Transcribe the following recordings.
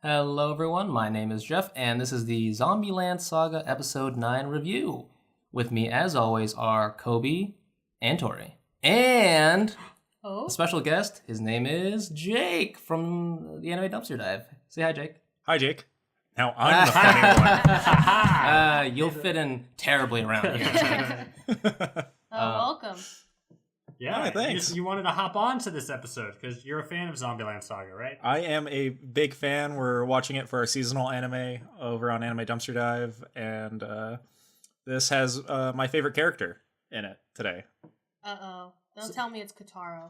Hello everyone, my name is Jeff, and this is the Zombie Land Saga Episode 9 review. With me, as always, are Coby and Torie. And a special guest, his name is Jake from the Anime Dumpster Dive. Say hi, Jake. Hi, Jake. Now I'm the funny one. You'll fit in terribly around here. Welcome. Yeah, Hi, thanks. You wanted to hop on to this episode because you're a fan of Zombie Land Saga, right? I am a big fan. We're watching it for our seasonal anime over on Anime Dumpster Dive, and this has my favorite character in it today. Uh-oh. Don't tell me it's Kotaro.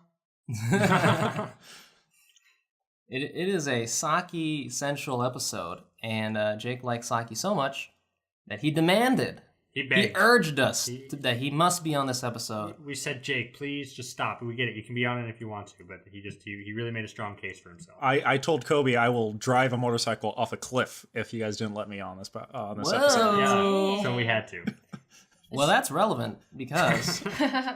It is a Saki central episode, and Jake likes Saki so much that he demanded, he urged us that he must be on this episode. We said, Jake, please just stop. We get it. You can be on it if you want to, but he really made a strong case for himself. I told Coby I will drive a motorcycle off a cliff if you guys didn't let me on this episode. Yeah, so we had to. Well, that's relevant because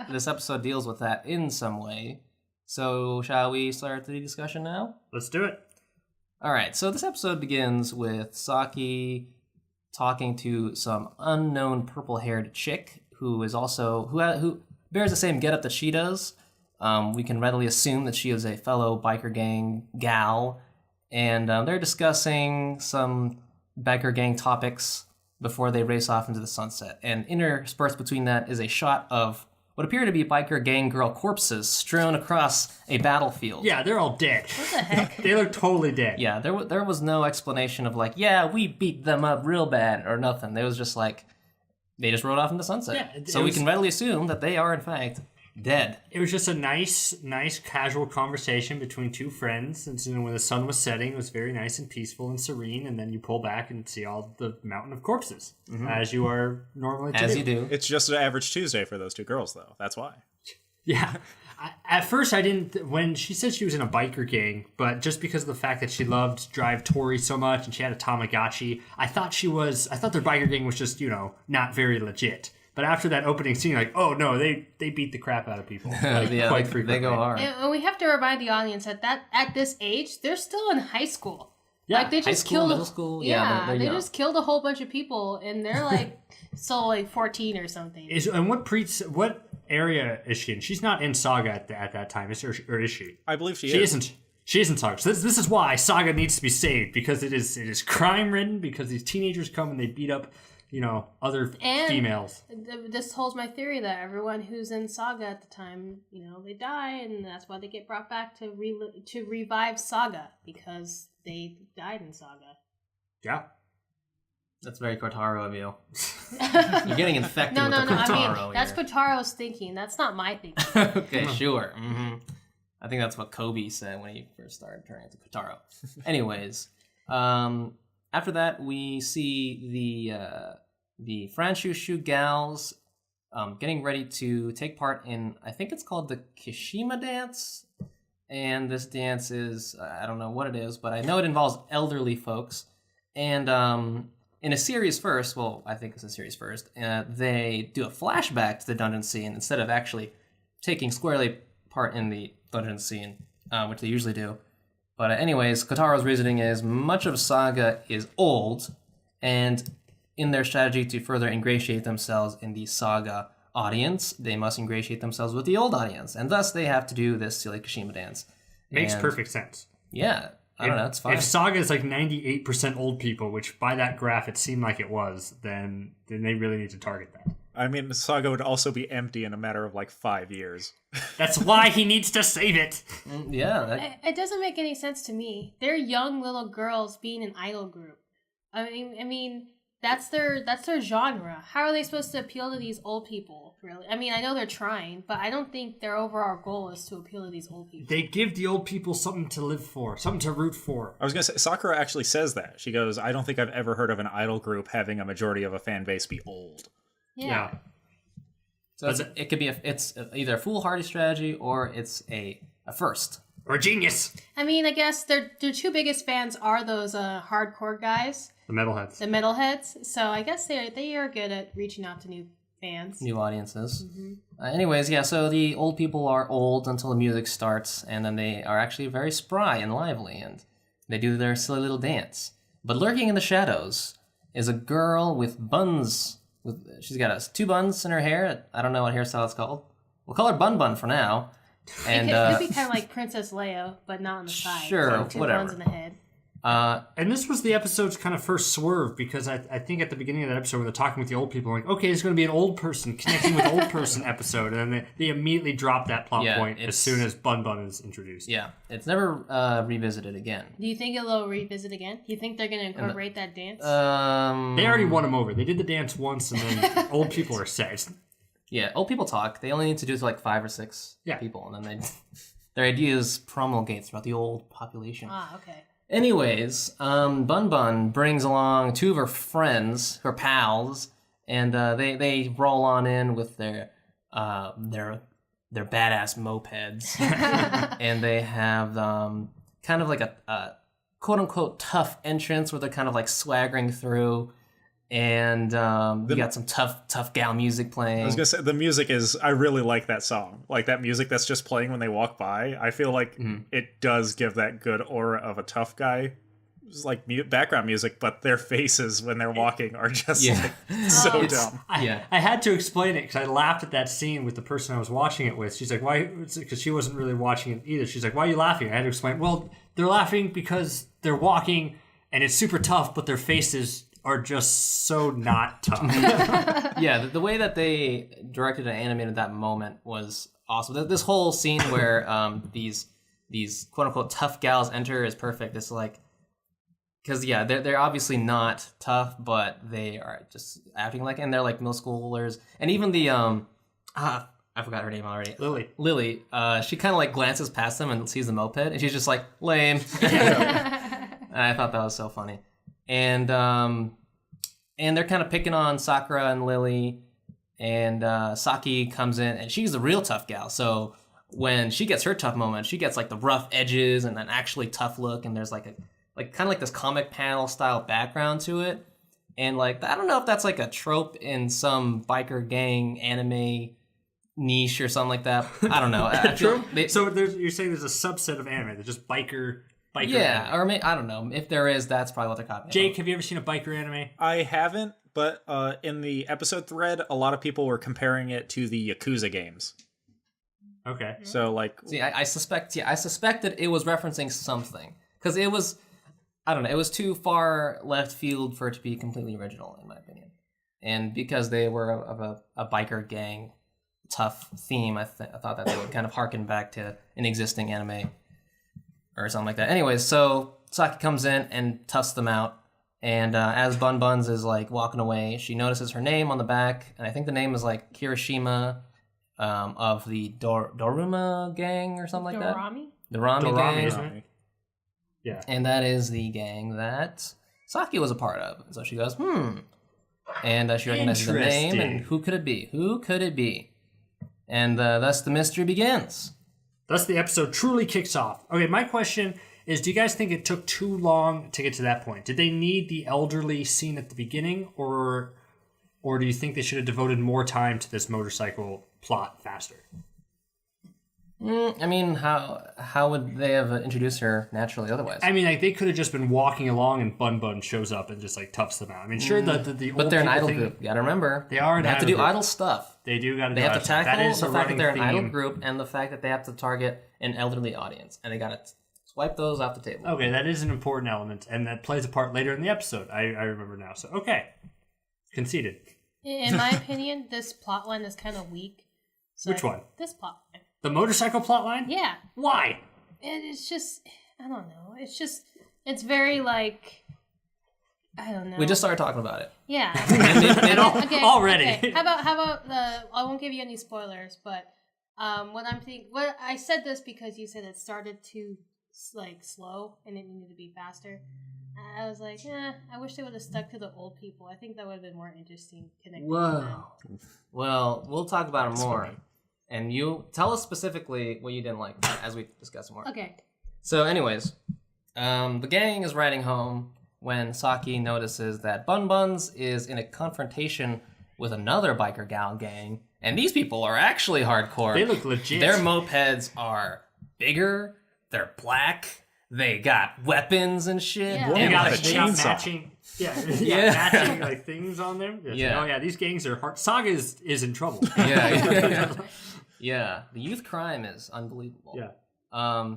this episode deals with that in some way. So, shall we start the discussion now? Let's do it. All right, so this episode begins with Saki talking to some unknown purple-haired chick who is also who bears the same getup that she does. We can readily assume that she is a fellow biker gang gal, and they're discussing some biker gang topics before they race off into the sunset. And interspersed between that is a shot of what appear to be biker gang girl corpses strewn across a battlefield. Yeah, they're all dead. What the heck? They look totally dead. Yeah, there was no explanation of like, yeah, we beat them up real bad or nothing. It was just like, they just rode off into the sunset. Yeah, so we can readily assume that they are, in fact, dead. It was just a nice casual conversation between two friends. And so when the sun was setting, it was very nice and peaceful and serene. And then you pull back and see all the mountain of corpses, as you are normally to As do. you do. It's just an average Tuesday for those two girls, though. That's why. Yeah. At first, I didn't. When she said she was in a biker gang, but just because of the fact that she loved Drive Torie so much and she had a Tamagotchi, I thought their biker gang was just, not very legit. But after that opening scene, like, oh no, they beat the crap out of people. Like, Yeah, quite they frequently. go hard. And we have to remind the audience that at this age, they're still in high school. Yeah, like they high just school, killed middle school, yeah, they're they young. just killed a whole bunch of people, and they're like still like 14 or something. And what area is she in? She's not in Saga at that time, or is she? I believe she isn't. She isn't Saga. So this is why Saga needs to be saved, because it is crime ridden, because these teenagers come and they beat up other females. This holds my theory that everyone who's in Saga at the time, they die, and that's why they get brought back to revive Saga, because they died in Saga. Yeah. That's very Kotaro of you. You're getting infected No, with the Kotaro I mean, that's here. Kotaro's thinking. That's not my thinking. Okay, sure. I think that's what Coby said when he first started turning into Kotaro. Anyways, after that, we see the Franshushu gals getting ready to take part in, I think it's called the Kishima dance. And this dance is, I don't know what it is, but I know it involves elderly folks. And in a series first, well, I think it's a series first, they do a flashback to the dungeon scene instead of actually taking squarely part in the dungeon scene, which they usually do. But anyways, Kotaro's reasoning is much of Saga is old, and in their strategy to further ingratiate themselves in the Saga audience, they must ingratiate themselves with the old audience, and thus they have to do this silly Kishima dance. Makes perfect sense. Yeah, I don't know, it's fine. If Saga is like 98% old people, which by that graph it seemed like it was, then they really need to target that. I mean, Saga would also be empty in a matter of like 5 years. That's why he needs to save it. Yeah. It doesn't make any sense to me. They're young little girls being an idol group. I mean, that's their genre. How are they supposed to appeal to these old people, really? I mean, I know they're trying, but I don't think their overall goal is to appeal to these old people. They give the old people something to live for, something to root for. I was going to say, Sakura actually says that. She goes, I don't think I've ever heard of an idol group having a majority of a fan base be old. Yeah. So it could be it's either a foolhardy strategy or it's a first. Or a genius. I mean, I guess their two biggest fans are those hardcore guys. The metalheads. The metalheads. So I guess they are good at reaching out to new fans. New audiences. Anyways, yeah, so the old people are old until the music starts, and then they are actually very spry and lively, and They do their silly little dance. But lurking in the shadows is a girl with buns. She's got 2 buns in her hair. I don't know what hairstyle it's called. We'll call her Bun Bun for now. And it could be kind of like Princess Leia, but not on the side. Sure, so 2 whatever. buns in the head. And this was the episode's kind of first swerve, because I think at the beginning of that episode when they're talking with the old people, like, okay, it's going to be an old person connecting with old person episode, and then they immediately drop that plot point as soon as Bun Bun is introduced. Yeah, it's never revisited again. Do you think it'll revisit again? Do you think they're going to incorporate that dance? They already won him over. They did the dance once, and then old people are sad. Yeah, old people talk. They only need to do it to like 5 or 6 people, and then their ideas promulgate throughout the old population. Ah, okay. Anyways, Bun Bun brings along 2 of her friends, her pals, and they roll on in with their badass mopeds, and they have kind of like a quote unquote tough entrance where they're kind of like swaggering through. And you got some tough gal music playing. I was gonna say the music I really like that song. Like that music that's just playing when they walk by. I feel like it does give that good aura of a tough guy. It's like background music, but their faces when they're walking are just like, so dumb. I had to explain it because I laughed at that scene with the person I was watching it with. She's like, why? Because she wasn't really watching it either. She's like, why are you laughing? I had to explain, well, they're laughing because they're walking and it's super tough, but their faces are just so not tough. Yeah, the way that they directed and animated that moment was awesome. This whole scene where these quote unquote tough gals enter is perfect. It's like, because they're obviously not tough, but they are just acting like, and they're like middle schoolers, and even the I forgot her name already. Lily. She kind of like glances past them and sees the moped, and she's just like lame. And I thought that was so funny. And they're kind of picking on Sakura and Lily, and Saki comes in, and she's the real tough gal. So when she gets her tough moment, she gets like the rough edges and an actually tough look, and there's like kind of like this comic panel style background to it. And like I don't know if that's like a trope in some biker gang anime niche or something like that. I don't know. So you're saying there's a subset of anime that's just biker. Yeah, anime. or maybe, I don't know. If there is, that's probably what they're copying. Jake, have you ever seen a biker anime? I haven't, but in the episode thread, a lot of people were comparing it to the Yakuza games. Okay. So like, see, I suspected it was referencing something because it was, I don't know, it was too far left field for it to be completely original, in my opinion. And because they were of a biker gang tough theme, I thought that they would kind of harken back to an existing anime or something like that. Anyways, so Saki comes in and toughs them out. And as Bun Buns is like walking away, she notices her name on the back. And I think the name is like Kirishima of the Dorama gang or something like that. Dorami gang. Isn't it? Yeah. And that is the gang that Saki was a part of. And so she goes, And she recognizes the name. And who could it be? Who could it be? And thus the mystery begins. Thus the episode truly kicks off. Okay, my question is, do you guys think it took too long to get to that point? Did they need the elderly scene at the beginning, or do you think they should have devoted more time to this motorcycle plot faster? I mean, how would they have introduced her naturally otherwise? I mean, like they could have just been walking along and Bun Bun shows up and just like toughs them out. I mean, sure, the but they're an idol thing, group. You gotta remember, they are. They have to do idol stuff. They do got to. They have to tackle the fact that they're an idol theme. group and the fact that they have to target an elderly audience, and they gotta swipe those off the table. Okay, that is an important element, and that plays a part later in the episode. I remember now. So okay, conceded. In my opinion, this plotline is kind of weak. So Which one? This plotline. The motorcycle plotline? Yeah. Why? And it's just, I don't know. It's very like, I don't know. We just started talking about it. Yeah. Already. Okay. How about I won't give you any spoilers, but what I said this because you said it started too like slow and it needed to be faster. I was like, I wish they would have stuck to the old people. I think that would have been more interesting connecting with them. Well, we'll talk about it more. Funny. And you tell us specifically what you didn't like as we discuss more. Okay. So anyways, the gang is riding home when Saki notices that Bun Buns is in a confrontation with another biker gal gang. And these people are actually hardcore. They look legit. Their mopeds are bigger. They're black. they got weapons and shit. Yeah. One They got, with a they got chainsaw. matching, Yeah. matching like things on them. Yeah. Yeah. Oh yeah, these gangs are hard. Saga is in trouble. Yeah. Yeah, the youth crime is unbelievable. Yeah.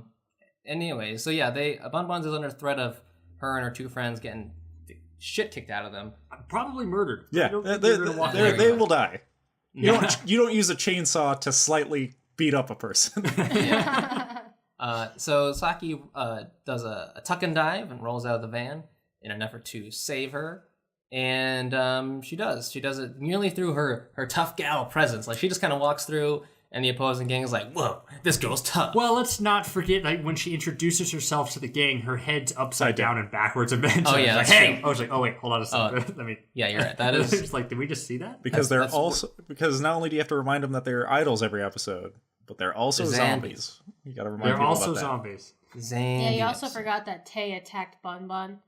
Anyway, so yeah, Bun Buns is under threat of her and her two friends getting shit kicked out of them. Probably murdered. I Yeah, don't think they're gonna walk there. away. they will die. You don't use a chainsaw to slightly beat up a person. So Saki does a tuck and dive and rolls out of the van in an effort to save her. And she does. She does it nearly through her tough gal presence. Like, she just kind of walks through, and the opposing gang is like, whoa, this girl's tough. Well, let's not forget, like, when she introduces herself to the gang, her head's upside down and backwards eventually. Oh, yeah, Like, that's hey! true. I was like, oh, wait, hold on a second. Let me... Yeah, you're right. That is... It's like, did we just see that? Because That's- because not only do you have to remind them that they're idols every episode, but they're also They're zombies. You got to remind They're people also about that. zombies. Yeah, you also Zangiefs. forgot that Tay attacked Bun Bun.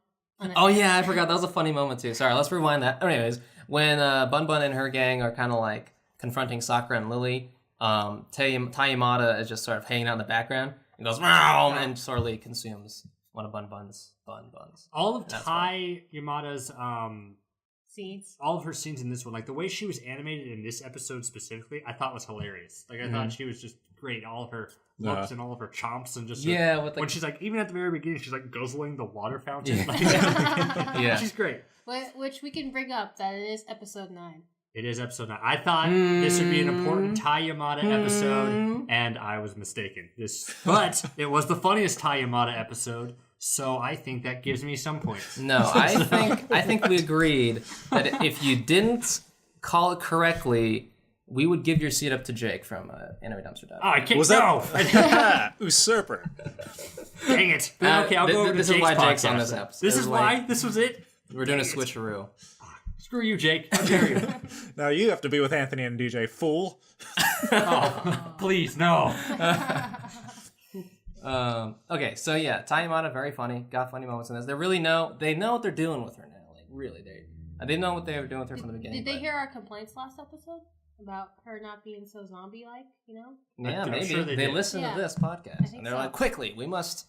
Oh yeah, I forgot. That was a funny moment too. Sorry, let's rewind that. Anyways, when Bun Bun and her gang are kind of like confronting Sakura and Lily, Yamada is just sort of hanging out in the background and goes "Meow," and sorely consumes one of Bun Bun's Bun Buns. All of That's Tai Yamada's Scenes. all of her scenes in this one, like the way she was animated in this episode specifically, I thought was hilarious. Like I thought she was just great. All of her looks and all of her chomps and just Yeah, with when she's like, even at the very beginning, she's like guzzling the water fountain. Yeah. Like, Yeah. she's great. Which we can bring up that it is episode 9. It is episode 9. I thought this would be an important Tai Yamada episode, and I was mistaken. But it was the funniest Tai Yamada episode, so I think that gives me some points. No, I think we agreed that if you didn't call it correctly, we would give your seat up to Jake from Anime Dumpster Dive. Oh, I can't. Was No! that usurper? Dang it. Okay, I'll go over to this is Jake's why Jake's podcast on this then. episode. This is why? This was it? We're doing a switcheroo. Screw you, Jake. How dare you? Now you have to be with Anthony and DJ, fool. Please, no. Okay, so yeah, Tai Yamada, very funny. Got funny moments in this. They know what they're doing with her now. Like, really, they know what they were doing with her from the beginning. Did they but- hear our complaints last episode about her not being so zombie-like? You know. Yeah, I'm maybe sure they they did. listen Yeah. to this I podcast think and they're so. like, quickly, we must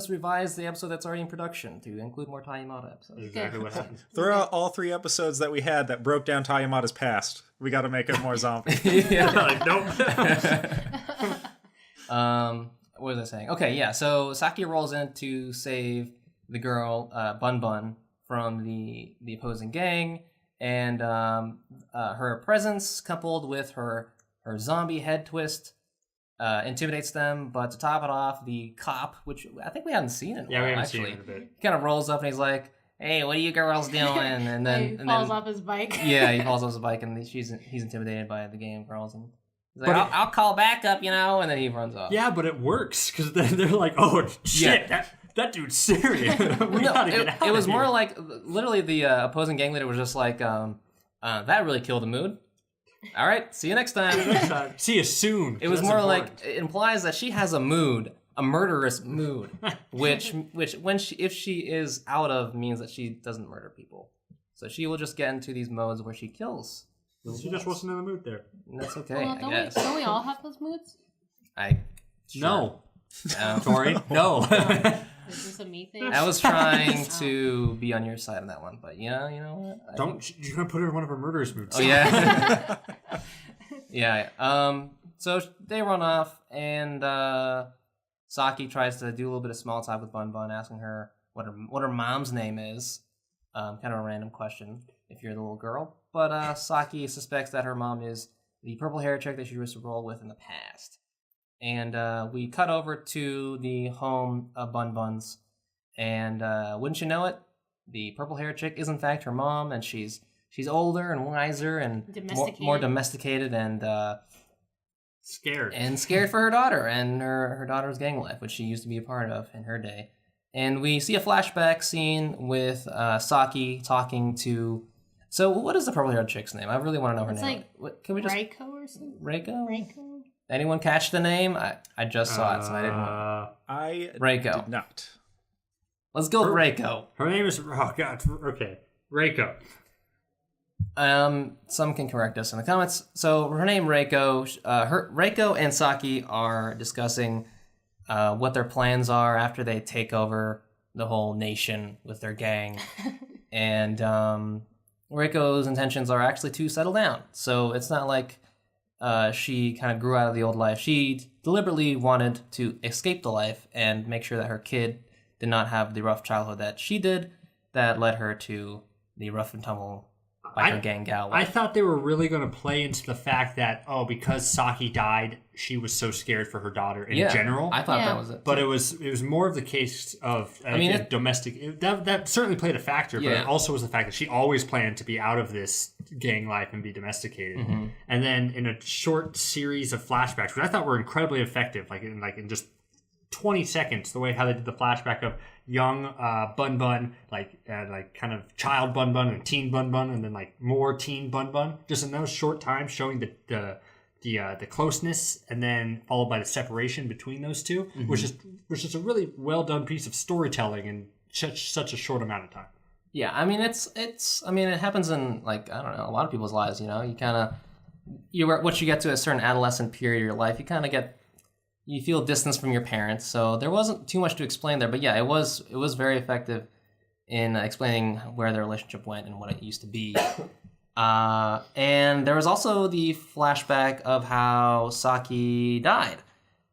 revise the episode that's already in production to include more Tai Yamada episodes. Exactly what happened. Throw out all 3 episodes that we had that broke down Tai Yamada's past. We got to make it more zombie. Like, nope. What was I saying? Okay, yeah. So Saki rolls in to save the girl Bun Bun from the opposing gang, and her presence coupled with her zombie head twist intimidates them. But to top it off, the cop, which I think we haven't seen in a Yeah, while, we haven't actually, seen it in a bit. kind of rolls up and he's like, "Hey, what are you girls doing?" And then He falls off his bike. Yeah, he falls off his bike, and he's intimidated by the game girls, and he's like, I'll call backup, and then he runs off. Yeah, but it works because then they're like, "Oh shit, that dude's serious. We gotta get out." It was of more here. like literally the opposing gang leader was just like, that really killed the mood. All right, see you next time. See you soon. It was That's more important. like it implies that she has a mood, a murderous mood, which when if she is out of means that she doesn't murder people. So she will just get into these modes where she kills. She just wasn't in the mood there. And that's okay, Well, I don't guess. we all have those moods? No, Sure. Torie, no. Is this a me thing? I was trying to be on your side on that one, but yeah, you know what? You're gonna put her in one of her murderous moods. Oh yeah. Yeah. So they run off, and Saki tries to do a little bit of small talk with Bun Bun, asking her what her mom's name is. Kind of a random question if you're the little girl. But Saki suspects that her mom is the purple hair chick that she used to roll with in the past. And we cut over to the home of Bun Bun's, and wouldn't you know it, the purple hair chick is in fact her mom, and she's older and wiser and more domesticated and scared for her daughter and her daughter's gang life, which she used to be a part of in her day. And we see a flashback scene with Saki talking to. So what is the purple haired chick's name? I really want to know her name. Can we just Reiko or something? Reiko? Anyone catch the name? I just saw it, so I didn't want. I Reiko. did not. Let's go with Reiko. Her name is okay, Reiko. Some can correct us in the comments. So her name Reiko. Reiko and Saki are discussing what their plans are after they take over the whole nation with their gang. And Reiko's intentions are actually to settle down. So it's not like she kind of grew out of the old life. She deliberately wanted to escape the life and make sure that her kid did not have the rough childhood that she did, that led her to the rough and tumble biker gang gal life. I thought they were really going to play into the fact that, because Saki died, she was so scared for her daughter in general. I thought that was it. But it was more of the case of domestic. That certainly played a factor, but it also was the fact that she always planned to be out of this gang life and be domesticated. Mm-hmm. And then in a short series of flashbacks, which I thought were incredibly effective, like in just 20 seconds, the way how they did the flashback of young Bun Bun, like kind of child Bun Bun and teen Bun Bun, and then like more teen Bun Bun, just in those short times, showing the closeness, and then followed by the separation between those two, mm-hmm. which is a really well done piece of storytelling in such a short amount of time. Yeah, I mean it happens in, like, I don't know, a lot of people's lives. You know, once you get to a certain adolescent period of your life, you feel distance from your parents. So there wasn't too much to explain there, but yeah, it was very effective in explaining where their relationship went and what it used to be. And there was also the flashback of how Saki died,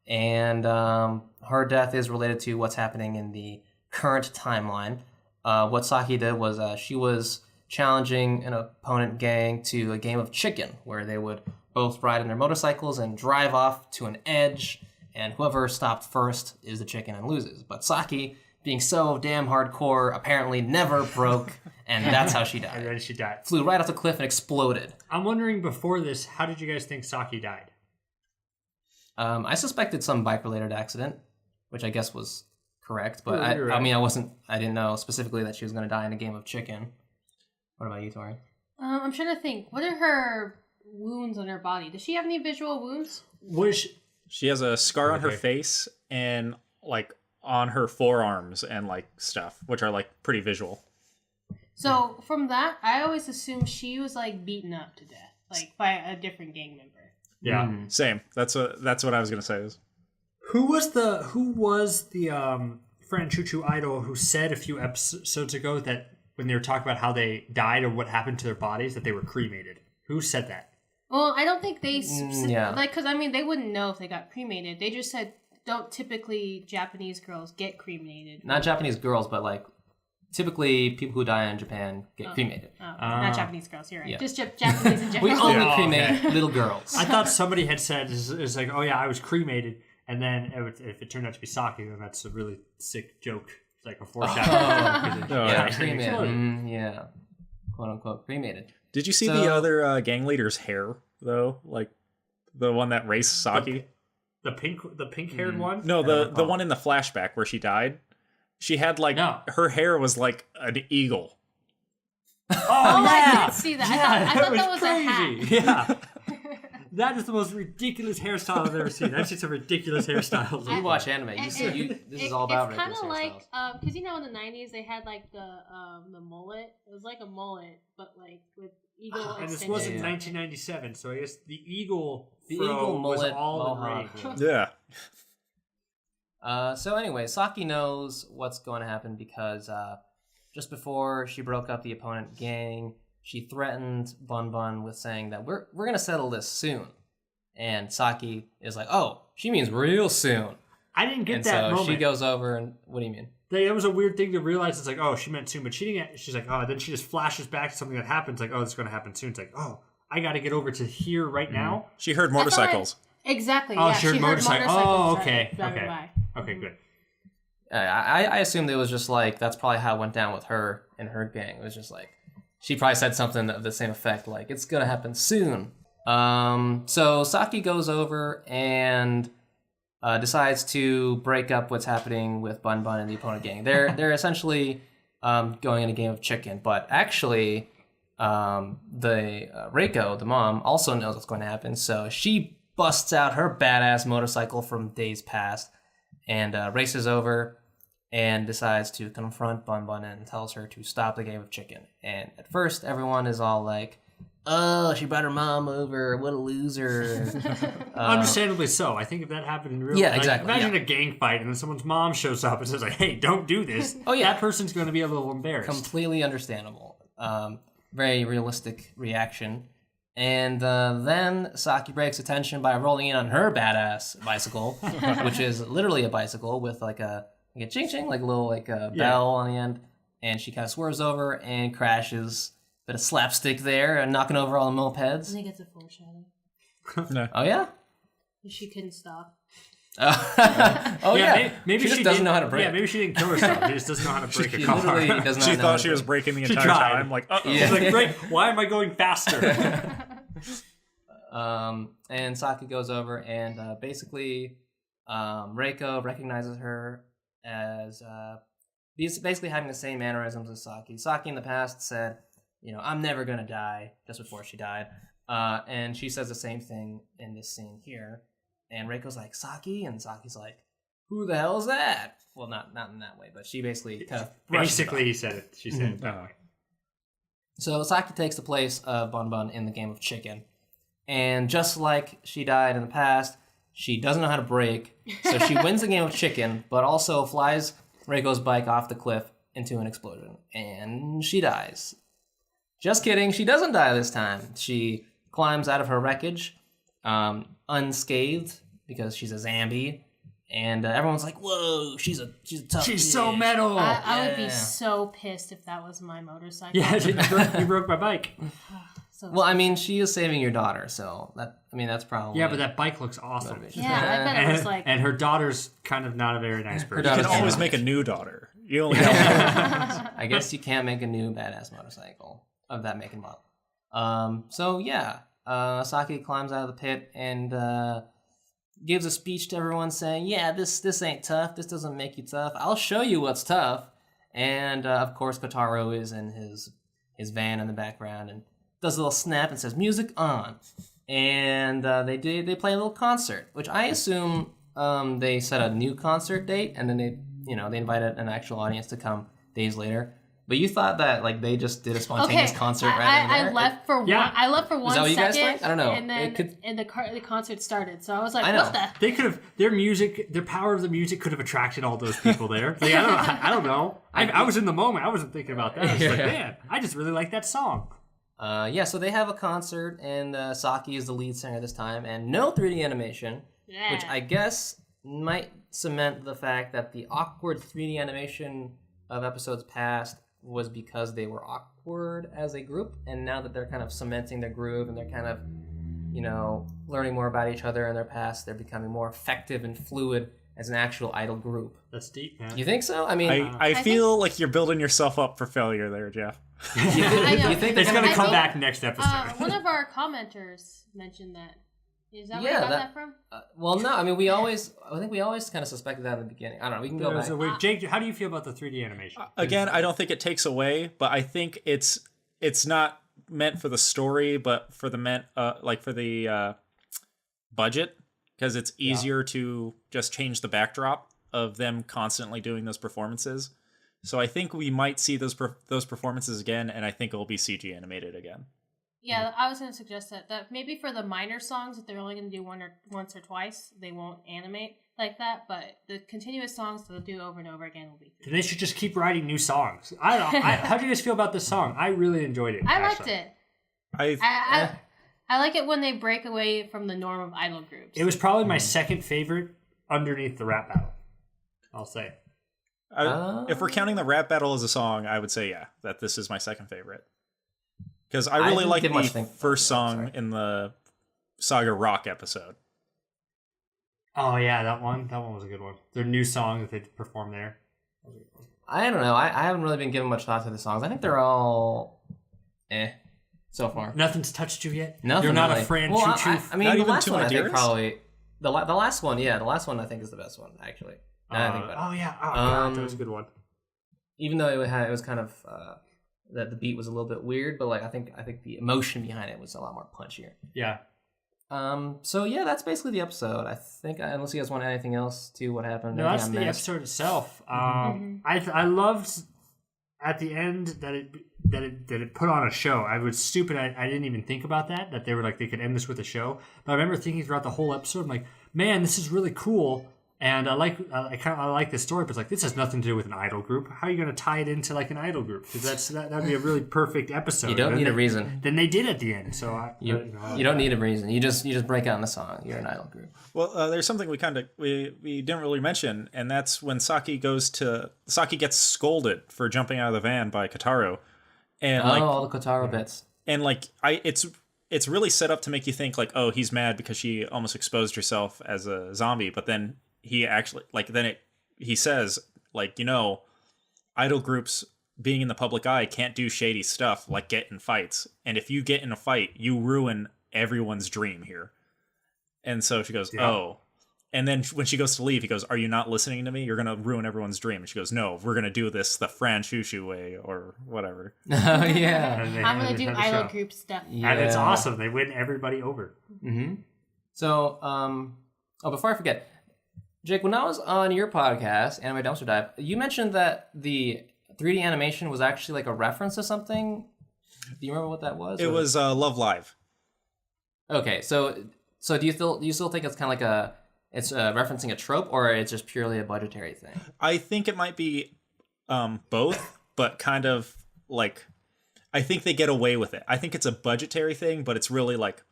and her death is related to what's happening in the current timeline. What Saki did was she was challenging an opponent gang to a game of chicken, where they would both ride on their motorcycles and drive off to an edge, and whoever stopped first is the chicken and loses. But Saki, being so damn hardcore, apparently never broke, and that's how she died. And then she died. Flew right off the cliff and exploded. I'm wondering, before this, how did you guys think Saki died? I suspected some bike-related accident, which I guess was correct, but right. I didn't know specifically that she was going to die in a game of chicken. What about you, Torie? I'm trying to think. What are her wounds on her body? Does she have any visual wounds? She has a scar on her face and like on her forearms and like stuff, which are like pretty visual. So from that, I always assumed she was like beaten up to death, like by a different gang member. Yeah, same. That's what I was gonna say. Who was the Fran Choo-Choo idol who said a few episodes ago that when they were talking about how they died or what happened to their bodies, that they were cremated? Who said that? Well, I don't think they because they wouldn't know if they got cremated. They just said, don't typically Japanese girls get cremated. Not Japanese girls, but like typically people who die in Japan get cremated. Not Japanese girls, you're right. Yeah. Just Japanese in general. We only cremate little girls. I thought somebody had said, it's like, oh yeah, I was cremated, and then if it turned out to be Saki, then that's a really sick joke. It's like a foreshadowing. Cremated. Yeah. Quote unquote cremated. Did you see the other gang leader's hair, though? Like, the one that raced Saki? The pink-haired one? No, the one in the flashback where she died. She had, like, her hair was like an eagle. Oh, yeah! I did see that. Yeah, I thought that was crazy. A hat. Yeah. That is the most ridiculous hairstyle I've ever seen. I've seen some ridiculous hairstyles. You watch anime. This is all about ridiculous hairstyles. It's kind of like, because in the 90s they had like the mullet. It was like a mullet, but like with eagle and this was in 1997, so I guess the eagle mullet was all the rage. Yeah. So anyway, Saki knows what's going to happen because just before she broke up the opponent gang, she threatened Bun Bun with saying that we're going to settle this soon. And Saki is like, oh, she means real soon. I didn't get that moment. So she goes over and, what do you mean? That was a weird thing to realize. It's like, oh, she meant soon, but she didn't. She's like, oh, then she just flashes back to something that happens. Like, oh, it's going to happen soon. It's like, oh, I got to get over to here right now. She heard motorcycles. Exactly. Oh, yeah, she heard motorcycles. Oh, okay. Okay, good. I assumed it was just like, that's probably how it went down with her and her gang. It was just like, she probably said something of the same effect, like, it's going to happen soon. So Saki goes over and decides to break up what's happening with Bun Bun and the opponent gang. They're essentially going in a game of chicken, but actually Reiko, the mom, also knows what's going to happen, so she busts out her badass motorcycle from days past and races over and decides to confront Bun Bun and tells her to stop the game of chicken. And at first, everyone is all like, oh, she brought her mom over. What a loser. Understandably so. I think if that happened in real Yeah, life, exactly, imagine a gang fight and then someone's mom shows up and says like, "Hey, don't do this." Oh, yeah. That person's going to be a little embarrassed. Completely understandable. Very realistic reaction. And then Saki breaks attention by rolling in on her badass bicycle, which is literally a bicycle with like a ching ching, like a little bell on the end. And she kind of swerves over and crashes. Bit of slapstick there, and knocking over all the I mopeds. think it's a foreshadow. No. Oh yeah. She couldn't stop. Oh yeah. Maybe she just doesn't know how to brake. Yeah, maybe she didn't kill herself. She just doesn't know how to brake a She car. literally does not She know how thought to she was brake. breaking the She entire tried. time. Like, uh-oh. She's like, "Great, why am I going faster?" And Saki goes over and basically Reiko recognizes her as basically having the same mannerisms as Saki. Saki in the past said, I'm never going to die, just before she died. And she says the same thing in this scene here. And Reiko's like, Saki? And Saki's like, who the hell is that? Well, not in that way, but she basically kind of brushes it off. Basically, he said it. She said it that way. So Saki takes the place of Bun Bun in the game of chicken. And just like she died in the past, she doesn't know how to brake. So she wins the game of chicken, but also flies Reiko's bike off the cliff into an explosion. And she dies. Just kidding, she doesn't die this time. She climbs out of her wreckage, unscathed, because she's a zombie. And everyone's like, whoa, she's a tough She's bitch. so metal. I would be Yeah. so pissed if that was my motorcycle. Yeah, you broke my bike. So Well, I mean, she is saving your daughter, so that's probably... Yeah, but that bike looks awesome. motivation. yeah, I bet it was like. And her daughter's kind of not a very nice person. You daughter's can always fine. make a new daughter. You only have I guess you can't make a new badass motorcycle of that make and model. So yeah, Saki climbs out of the pit and gives a speech to everyone saying, "Yeah, this ain't tough. This doesn't make you tough. I'll show you what's tough." And of course, Kotaro is in his van in the background and does a little snap and says, "Music on." And they play a little concert, which I assume they set a new concert date and then they invited an actual audience to come days later. But you thought that like they just did a spontaneous concert right then and there? I left for Yeah. one. I left for 1 that what you guys second, think? I don't know. And then It could- the concert started. So I was like, I know. what the? They could have their power of the music could have attracted all those people there. Like, I don't know. I was in the moment. I wasn't thinking about that. I was like, Yeah. man, I just really like that song. So they have a concert, and Saki is the lead singer this time, and no 3D animation, Yeah. which I guess might cement the fact that the awkward 3D animation of episodes past was because they were awkward as a group, and now that they're kind of cementing their groove and they're kind of, learning more about each other in their past, they're becoming more effective and fluid as an actual idol group. That's deep, man. You think so? I mean, I feel like you're building yourself up for failure there, Jeff. you think, I know. you think they're It's gonna gonna come think- back next episode. One of our commenters mentioned that. Is that where Yeah, you got that- that from? Well, no. I mean, I think we always kind of suspected that in the beginning. I don't know. We can go back. So wait, Jake, how do you feel about the 3D animation? Again, I don't think it takes away, but I think it's not meant for the story, but for the budget, because it's easier to just change the backdrop of them constantly doing those performances. So I think we might see those performances again, and I think it'll be CG animated again. Yeah, I was going to suggest that maybe for the minor songs, if they're only going to do once or twice, they won't animate like that. But the continuous songs they'll do over and over again will be. They should just keep writing new songs. I don't know. How do you guys feel about this song? I really enjoyed it. I liked actually. it. I like it when they break away from the norm of idol groups. It was probably my second favorite underneath the rap battle. I'll say. If we're counting the rap battle as a song, I would say that this is my second favorite. Because I really didn't like give much the think- first song sorry. in the Saga Rock episode. Oh yeah, that one was a good one. Their new song that they performed there. I don't know. I haven't really been giving much thought to the songs. I think they're all so far. Nothing's touched you yet. Nothing. You're not really. a Fran Well, Choo-Choo. I mean, Not the even last To one My I think Dearest? probably the last one. Yeah, the last one I think is the best one actually. Now that I think about it. Oh yeah. Oh god, that Um, was a good one. Even though it was kind of that the beat was a little bit weird, but like I think the emotion behind it was a lot more punchier. Yeah. So yeah, that's basically the episode. I think unless you guys want anything else to what happened. No, anything that's I the missed. episode itself. I loved at the end that it it put on a show. I was stupid. I didn't even think about that they were like they could end this with a show. But I remember thinking throughout the whole episode, I'm like, man, this is really cool. And I like this story, but it's like this has nothing to do with an idol group. How are you going to tie it into like an idol group? Because that'd be a really perfect episode. You don't need a reason. Then they did at the end. So you don't need a reason. You just break out in the song. You're an idol group. Well, there's something we didn't really mention, and that's when Saki gets scolded for jumping out of the van by Kotaro, and all the Kotaro bits. And it's really set up to make you think like, oh, he's mad because she almost exposed herself as a zombie, but then he actually he says like, idol groups being in the public eye can't do shady stuff like get in fights, and if you get in a fight, you ruin everyone's dream here. And so she goes, oh. And then when she goes to leave, he goes, are you not listening to me? You're going to ruin everyone's dream. And she goes, no, we're going to do this the Fran Shushu way or whatever. Oh, yeah. I'm going to do idol group stuff. Yeah. And it's awesome. They win everybody over. Mm-hmm. So, before I forget, Jake, when I was on your podcast, Anime Dumpster Dive, you mentioned that the 3D animation was actually like a reference to something. Do you remember what that was? It was Love Live. Okay, so do you still think it's kind of like it's referencing a trope, or it's just purely a budgetary thing? I think it might be both, but kind of like I think they get away with it. I think it's a budgetary thing, but it's really like,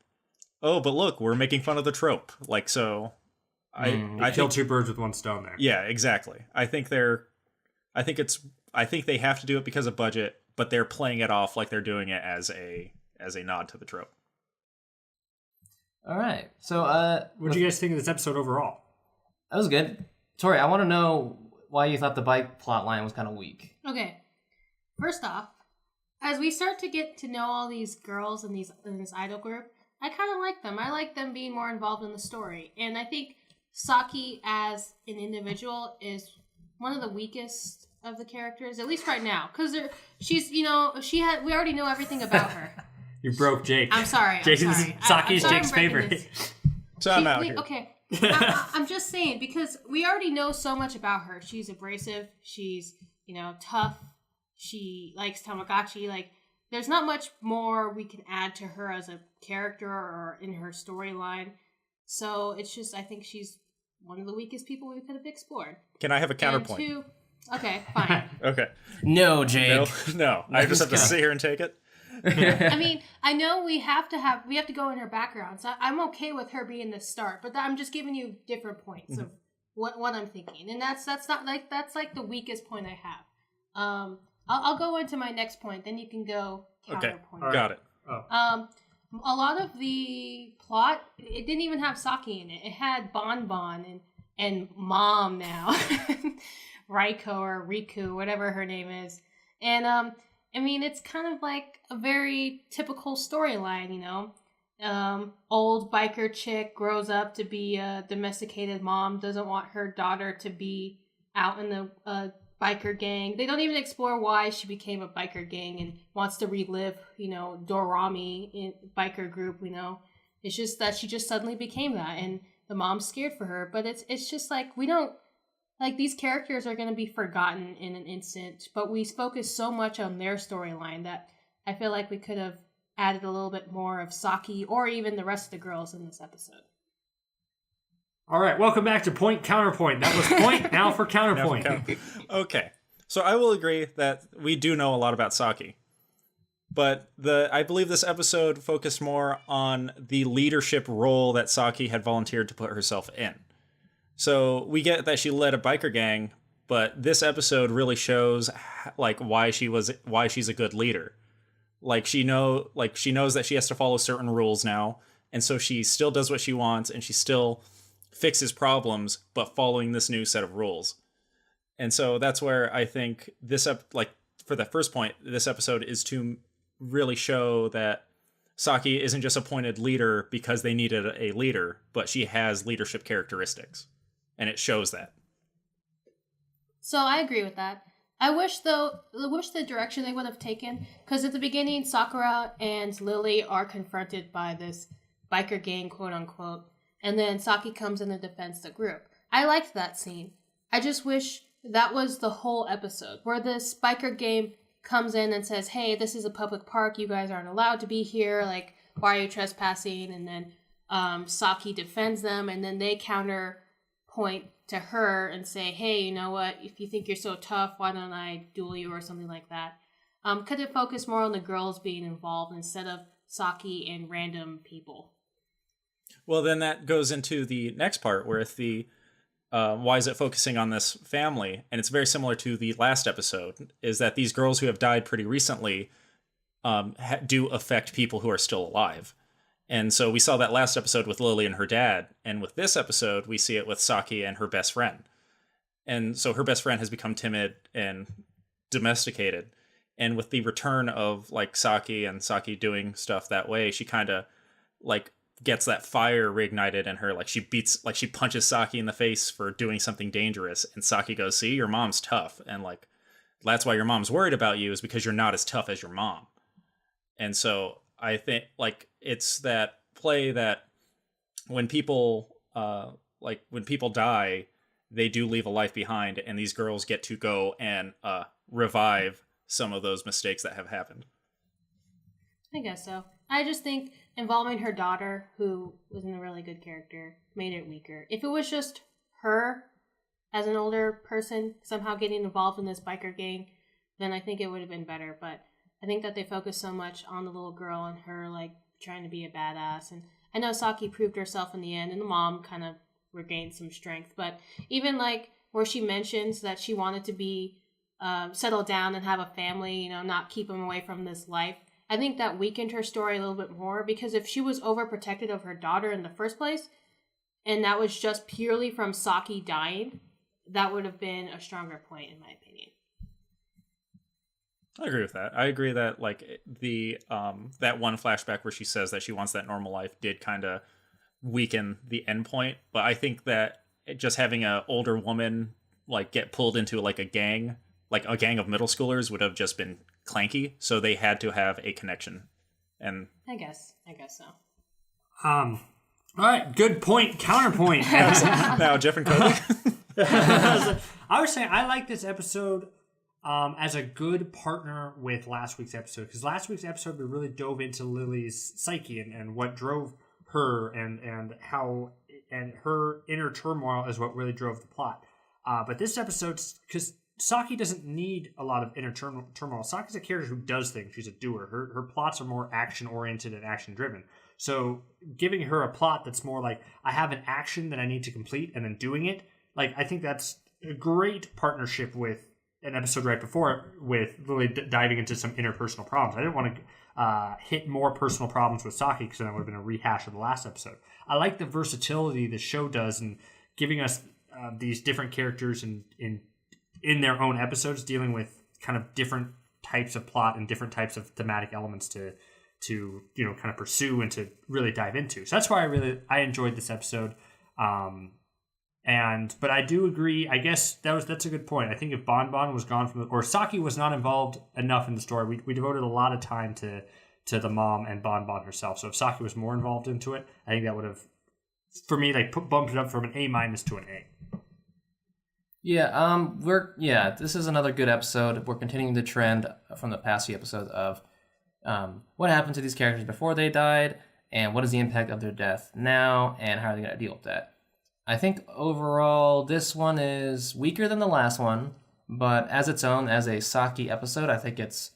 oh, but look, we're making fun of the trope. Like so, I kill two birds with one stone there. Yeah, exactly. I think they have to do it because of budget, but they're playing it off like they're doing it as a nod to the trope. All right. So, what do you guys think of this episode overall? That was good. Torie, I want to know why you thought the bike plot line was kind of weak. Okay. First off, as we start to get to know all these girls in this idol group, I kind of like them. I like them being more involved in the story. And I think Saki as an individual is one of the weakest of the characters, at least right now. Because we already know everything about her. You broke Jake. I'm sorry. Saki's Jake's favorite. So I'm out here. Okay. I'm just saying, because we already know so much about her. She's abrasive. She's, tough. She likes Tamagotchi. Like, there's not much more we can add to her as a character or in her storyline. So it's just, I think she's one of the weakest people we could have explored. Can I have a counterpoint? And okay, fine. Okay. No, Jake. No. I just have to sit here and take it. I mean, I know we have to go in her background, so I'm okay with her being the start, but I'm just giving you different points of what I'm thinking, and that's like the weakest point I have. I'll go into my next point, then you can go counterpoint. Okay, got it. A lot of the plot, it didn't even have Saki in it. It had Bon Bon and Mom now, Raiko or Riku, whatever her name is, and I mean, it's kind of like a very typical storyline, old biker chick grows up to be a domesticated mom, doesn't want her daughter to be out in the biker gang. They don't even explore why she became a biker gang and wants to relive, Dorami in biker group, It's just that she just suddenly became that, and the mom's scared for her. But it's just like, we don't, like, these characters are going to be forgotten in an instant, but we focus so much on their storyline that I feel like we could have added a little bit more of Saki or even the rest of the girls in this episode. All right, welcome back to Point Counterpoint. That was point, now for counterpoint. Okay, so I will agree that we do know a lot about Saki, but I believe this episode focused more on the leadership role that Saki had volunteered to put herself in. So we get that she led a biker gang, but this episode really shows like why she's a good leader. She knows that she has to follow certain rules now, and so she still does what she wants, and she still fixes problems, but following this new set of rules. And so that's where I think for the first point, this episode is to really show that Saki isn't just appointed leader because they needed a leader, but she has leadership characteristics. And it shows that. So I agree with that. I wish the direction they would have taken, because at the beginning, Sakura and Lily are confronted by this biker gang, quote unquote, and then Saki comes in to defend the group. I liked that scene. I just wish that was the whole episode, where this biker gang comes in and says, hey, this is a public park. You guys aren't allowed to be here. Like, why are you trespassing? And then Saki defends them, and then they counterpoint to her and say, hey, you know what? If you think you're so tough, why don't I duel you or something like that? Could it focus more on the girls being involved instead of Saki and random people? Well, then that goes into the next part where the why is it focusing on this family? And it's very similar to the last episode, is that these girls who have died pretty recently do affect people who are still alive. And so we saw that last episode with Lily and her dad. And with this episode, we see it with Saki and her best friend. And so her best friend has become timid and domesticated. And with the return of like Saki and Saki doing stuff that way, she kind of like gets that fire reignited in her. Like she punches Saki in the face for doing something dangerous. And Saki goes, see, your mom's tough. And like, that's why your mom's worried about you, is because you're not as tough as your mom. And so I think like it's that play that when people die, they do leave a life behind, and these girls get to go and revive some of those mistakes that have happened. I guess so. I just think involving her daughter, who wasn't a really good character, made it weaker. If it was just her as an older person somehow getting involved in this biker gang, then I think it would have been better. But I think that they focus so much on the little girl and her like trying to be a badass. And I know Saki proved herself in the end, and the mom kind of regained some strength. But even like where she mentions that she wanted to be settle down and have a family, you know, not keep him away from this life, I think that weakened her story a little bit more, because if she was overprotected of her daughter in the first place, and that was just purely from Saki dying, that would have been a stronger point in my opinion. I agree with that. I agree that like the that one flashback where she says that she wants that normal life did kind of weaken the end point, but I think that just having an older woman like get pulled into like a gang of middle schoolers would have just been clanky, so they had to have a connection. And I guess so. All right, good point. Counterpoint. Now Jeff and Coby. I was saying I like this episode as a good partner with last week's episode, because last week's episode we really dove into Lily's psyche and what drove her and how and her inner turmoil is what really drove the plot. But this episode, because Saki doesn't need a lot of inner turmoil. Saki's a character who does things. She's a doer. Her plots are more action-oriented and action-driven. So giving her a plot that's more like, I have an action that I need to complete and then doing it, like I think that's a great partnership with an episode right before with Lily diving into some interpersonal problems. I didn't want to hit more personal problems with Saki, because then that would have been a rehash of the last episode. I like the versatility the show does in giving us these different characters in their own episodes, dealing with kind of different types of plot and different types of thematic elements to you know kind of pursue and to really dive into. So that's why I enjoyed this episode. But I do agree. I guess that's a good point. I think if Bon was gone or Saki was not involved enough in the story, we devoted a lot of time to the mom and Bon herself. So if Saki was more involved into it, I think that would have, for me, like bumped it up from an A- to an A. Yeah, this is another good episode. We're continuing the trend from the past few episodes of what happened to these characters before they died, and what is the impact of their death now, and how are they going to deal with that. I think overall this one is weaker than the last one, but as its own, as a Saki episode, I think it's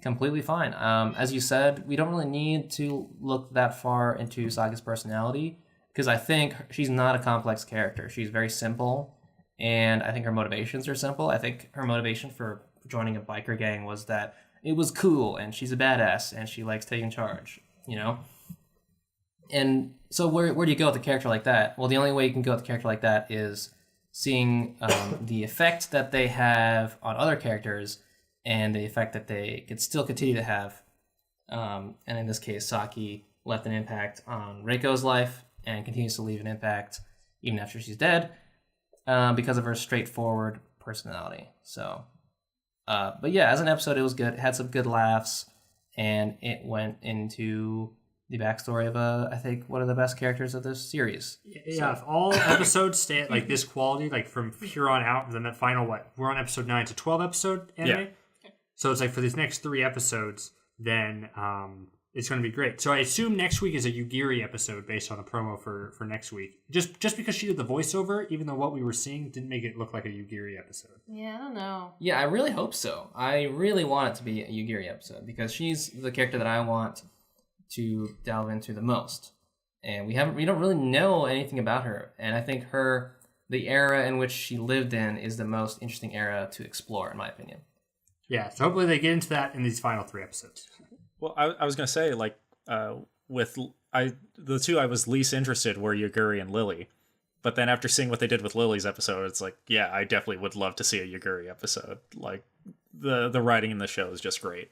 completely fine. As you said, we don't really need to look that far into Saki's personality, because I think she's not a complex character. She's very simple. And I think her motivations are simple. I think her motivation for joining a biker gang was that it was cool, and she's a badass, and she likes taking charge, you know? And so where do you go with a character like that? Well, the only way you can go with a character like that is seeing the effect that they have on other characters, and the effect that they could still continue to have. And in this case, Saki left an impact on Reiko's life, and continues to leave an impact even after she's dead. Because of her straightforward personality. So, but yeah, as an episode, it was good. It had some good laughs, and it went into the backstory of, I think, one of the best characters of this series. Yeah, so. If all episodes stay at like this quality, like from here on out, then that final, we're on episode 9 to 12 episode anime? Yeah. So it's like for these next 3 episodes, then it's going to be great. So I assume next week is a Yugiri episode based on the promo for next week. Just because she did the voiceover, even though what we were seeing didn't make it look like a Yugiri episode. Yeah, I don't know. Yeah, I really hope so. I really want it to be a Yugiri episode because she's the character that I want to delve into the most. And we don't really know anything about her. And I think the era in which she lived in is the most interesting era to explore, in my opinion. Yeah, so hopefully they get into that in these final 3 episodes. Well, I was gonna say the 2 I was least interested were Yuguri and Lily, but then after seeing what they did with Lily's episode, it's like, yeah, I definitely would love to see a Yuguri episode. Like the writing in the show is just great.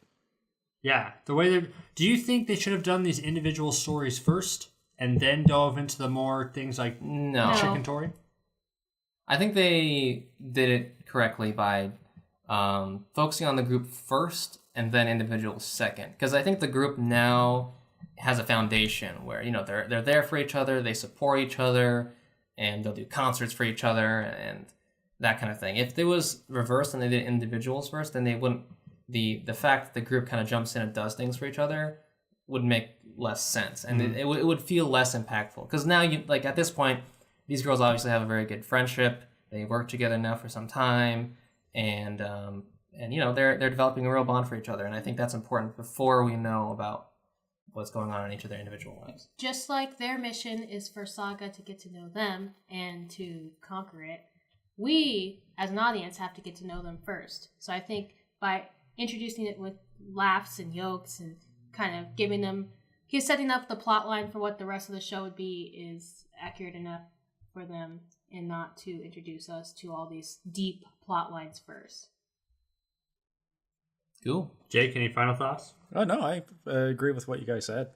Yeah, the way they do you think they should have done these individual stories first and then dove into the more things like Chick and Torie? I think they did it correctly by focusing on the group first and then individuals second, because I think the group now has a foundation where they're there for each other, they support each other, and they'll do concerts for each other and that kind of thing. If it was reversed and they did individuals first, then they wouldn't. The fact that the group kind of jumps in and does things for each other would make less sense, and it would feel less impactful. Because now at this point, these girls obviously have a very good friendship. They work together now for some time, and they're developing a real bond for each other, and I think that's important before we know about what's going on in each of their individual lives. Just like their mission is for Saga to get to know them and to conquer it, we, as an audience, have to get to know them first. So I think by introducing it with laughs and jokes and kind of giving them... He's setting up the plot line for what the rest of the show would be is accurate enough for them and not to introduce us to all these deep plot lines first. Cool. Jake, any final thoughts? Oh, no, I agree with what you guys said.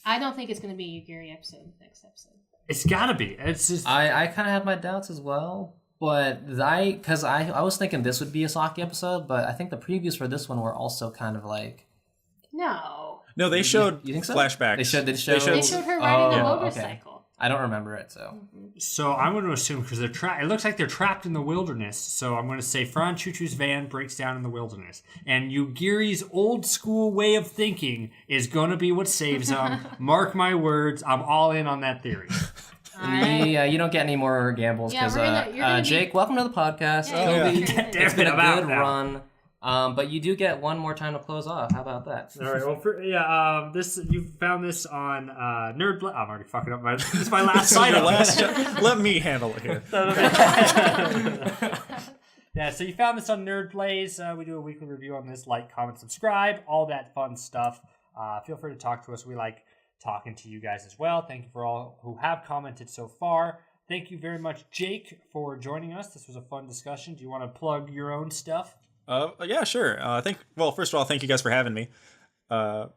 I don't think it's going to be a Yugiri episode next episode. It's gotta be. It's just... I kind of have my doubts as well, but I was thinking this would be a Saki episode, but I think the previews for this one were also kind of like... No. No, they showed you think so? flashbacks. They showed her riding a motorcycle. Okay. I don't remember it, so... So I'm going to assume, because it looks like they're trapped in the wilderness, so I'm going to say Fran Chuchu's van breaks down in the wilderness. And Yugiri's old school way of thinking is going to be what saves them. Mark my words, I'm all in on that theory. You don't get any more gambles, because Jake, welcome to the podcast. Coby, it's been a good run. But you do get one more time to close off. How about that? All right. Well, this you found this on Nerdblade. I'm already fucking up. This is my last item. Let me handle it here. Yeah. So you found this on Nerdblade. We do a weekly review on this. Like, comment, subscribe, all that fun stuff. Feel free to talk to us. We like talking to you guys as well. Thank you for all who have commented so far. Thank you very much, Jake, for joining us. This was a fun discussion. Do you want to plug your own stuff? Yeah, sure. First of all, thank you guys for having me. I'm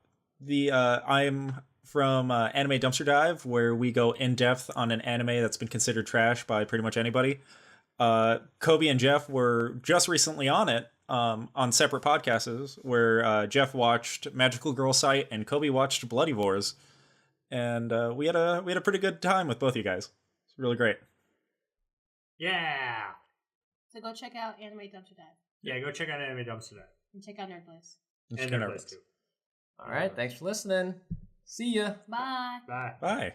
from Anime Dumpster Dive, where we go in depth on an anime that's been considered trash by pretty much anybody. Coby and Jeff were just recently on it, on separate podcasts, where Jeff watched Magical Girl Sight and Coby watched Bloody Wars, and we had a pretty good time with both of you guys. It's really great. Yeah. So go check out Anime Dumpster Dive. Yeah, go check out Anime Dumpster Dive. And check out Nerdblade. And Nerdblade too. All right, thanks for listening. See ya. Bye. Bye. Bye.